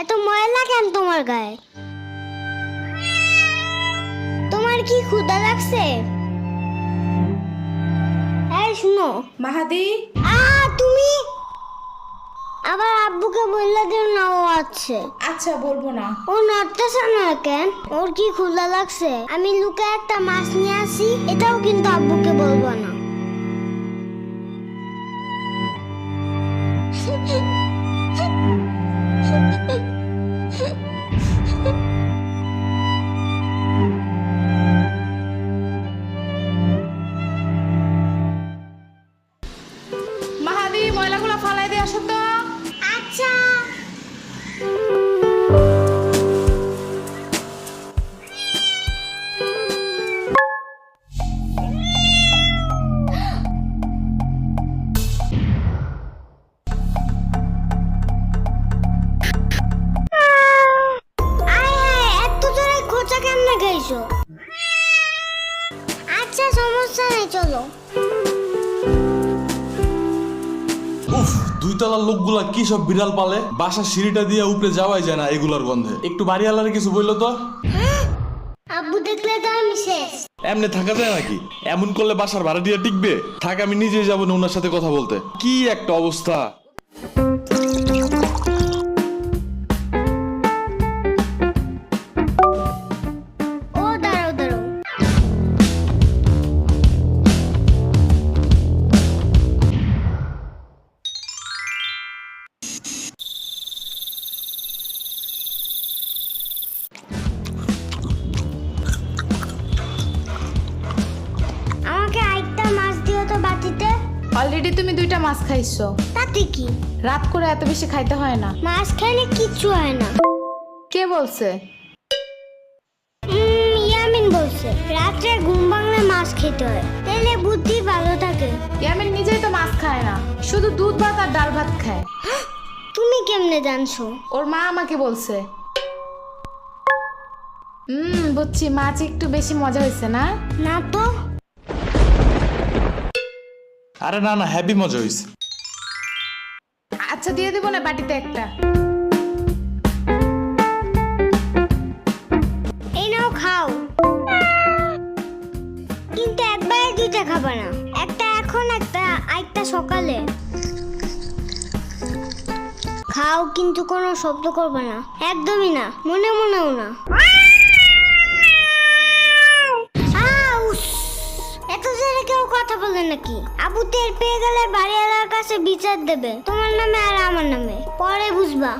এত ময়লা কেন তোমার গায়ে? তোমার কি ক্ষুধা লাগছে? এই শুনো মাহাদি, তুমি আবার আব্বুকে বললে দিও না ও আছে। আচ্ছা বলবো না। ও নড়তেছে না কেন? ওর কি ক্ষুধা লাগছে? আমি লুকে একটা মাছ নিয়ে আসি, এটাও কিন্তু আব্বুকে বলবো না। মাহাদি, ময়লাগুলো ফালাই দিয়ে আসো তো। আচ্ছা। এত জোরে খোঁচা কেন লাগাইছো? আচ্ছা সমস্যা নেই, চলো। উফ, দুই তলার লোকগুলা কি সব বিড়াল পালে, বাসার সিঁড়িটা দিয়ে উপরে যাওয়াই যায় না এগুলার গন্ধে। একটু বাড়ি আলারে কিছু বললো তো। আব্বু দেখলে তো আমি শেষ। এমনি থাকা যায় নাকি? এমন করলে বাসার ভাড়া দিয়ে টিকবে? থাক, আমি নিজেই যাবো না ওনার সাথে কথা বলতে। কি একটা অবস্থা! ও দাঁড়াও দাঁড়াও। আমাকে আরেকটা মাছ দিও তো বাটিতে। অলরেডি তুমি 2টা মাছ খাইছো। তাতে কি? রাত করে এত বেশি খাইতে হয় না। মাছ খেলে কিচ্ছু হয় না। কে বলছে? ইয়ামিন বলছে রাত্রে ঘুম ভাঙলে মাছ খেতে হয়, তাহলে বুদ্ধি ভালো থাকে। ইয়ামিন নিজেই তো মাছ খায় না, শুধু দুধ ভাত আর ডাল ভাত খায়। তুমি কেমনে জানছো? ওর মা আমাকে বলছে। বুঝছি, মাছ একটু বেশি মজা হয়েছে না? না তো। আরে না না, হ্যাপি মজা হয়েছে। আচ্ছা দিয়ে দিব না বাটিতে একটা। এই নাও খাও, কিন্তু একবারে 2টা খাবা না। একটা এখন, একটা সকালে। খাও, কিন্তু কোনো শব্দ করবে না, একদমই না, মনে মনেও না। উস, এত জোরে কেউ কথা বলে নাকি? আবু টের পেয়ে গেলে বাড়িওয়ালার কাছে বিচার দেবে, তোমার নামে আর আমার নামে, পরে বুঝবা।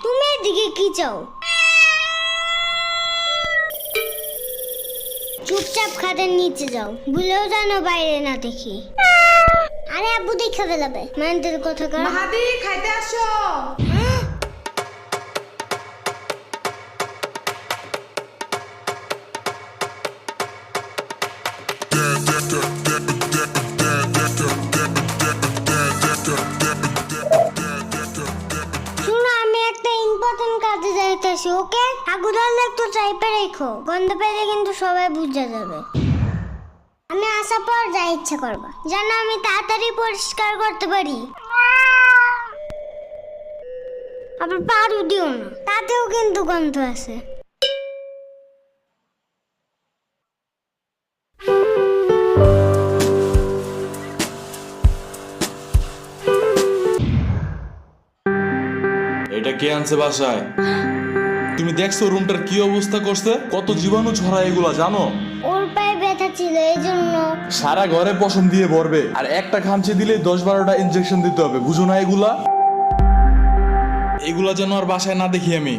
তুমি এদিকে কি চাও? চুপচাপ খাটের নিচে যাও, ভুলেও জানো বাইরে না দেখি। আরে আব্বু দেখে ফেলাবে, মানতের কথা কর। মাহাদি, খাইতে আসো। শুনো, আমি একটা ইম্পর্টেন্ট কাজে যাইতেছি, ওকে? আগুন ধরলে একটু চাইপে রেখো, গন্ধ পেলে কিন্তু সবাই বুঝে যাবে। আমি আসার পর যা ইচ্ছা করবা, যেন আমি তাড়াতাড়ি পরিষ্কার করতে পারি। আবার পারু দিও না, তাতেও কিন্তু গন্ধ আছে। এটা কে আনছে বাসায়? তুমি দেখছো রুমটার কি অবস্থা করছে? কত জীবাণু ছড়ায় এগুলা, জানো? ওর পায়ে ব্যথা ছিল, এই জন্য। সারা ঘরে পশম দিয়ে ভরবে, আর একটা খামচি দিলে 10-12টা ইনজেকশন দিতে হবে, বুঝো না এগুলা? এগুলা যেন আর বাসায় না দেখি আমি।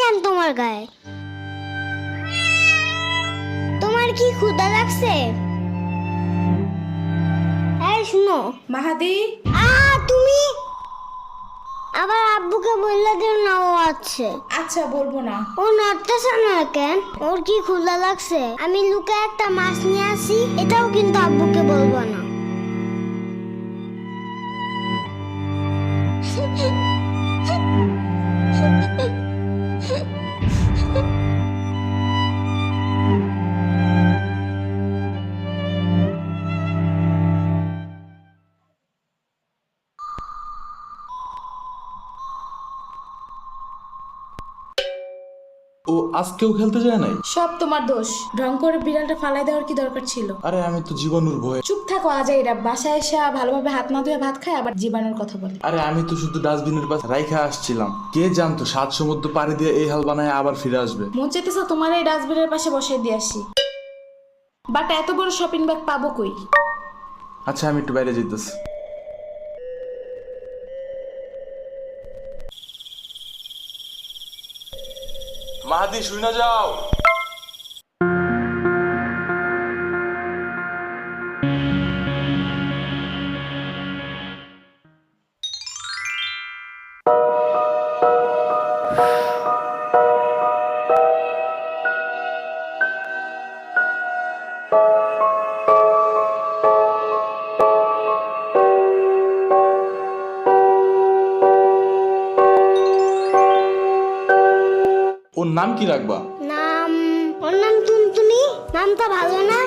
কেন তোমার গায়ে? তোমার কি ক্ষুধা লাগছে? এই শুনো, মাহাদি, তুমি আবার আব্বুকে বললে দিও না ও আছে। আচ্ছা বলবো না। ও নড়তেছে না কেন? ওর কি ক্ষুধা লাগছে? আমি লুকে একটা মাছ নিয়ে আসি, এটাও কিন্তু আব্বুকে বলবো না। ও আজকেও খেলতে যায় নাই? সব তোমার দোষ। ঢং করে বিড়ালটা ফালাই দেওয়ার কি দরকার ছিল? আরে আমি তো জীবাণুর ভয়ে। চুপ থাকো আজাইরা, বাসায় এসে ভালোভাবে হাত না ধুয়ে ভাত খায় আবার জীবাণুর কথা বলে। আরে আমি তো শুধু ডাস্টবিনের পাশে রাইখা আসছিলাম, কে জানতো 7 সমুদ্র পাড়ি দিয়ে এই হাল বানায় আবার ফিরে আসবে। মন চাইতেছে তোমার এই ডাস্টবিনের পাশে বসাই দিয়ে আসি, বাট এত বড় শপিং ব্যাগ পাবো কই? আচ্ছা আমি একটু বাইরে যেতেছি। মাহাদি শুই না যাও। ওর নাম কি রাখবা? ওর নাম টুনটুনি। নামটা ভালো না?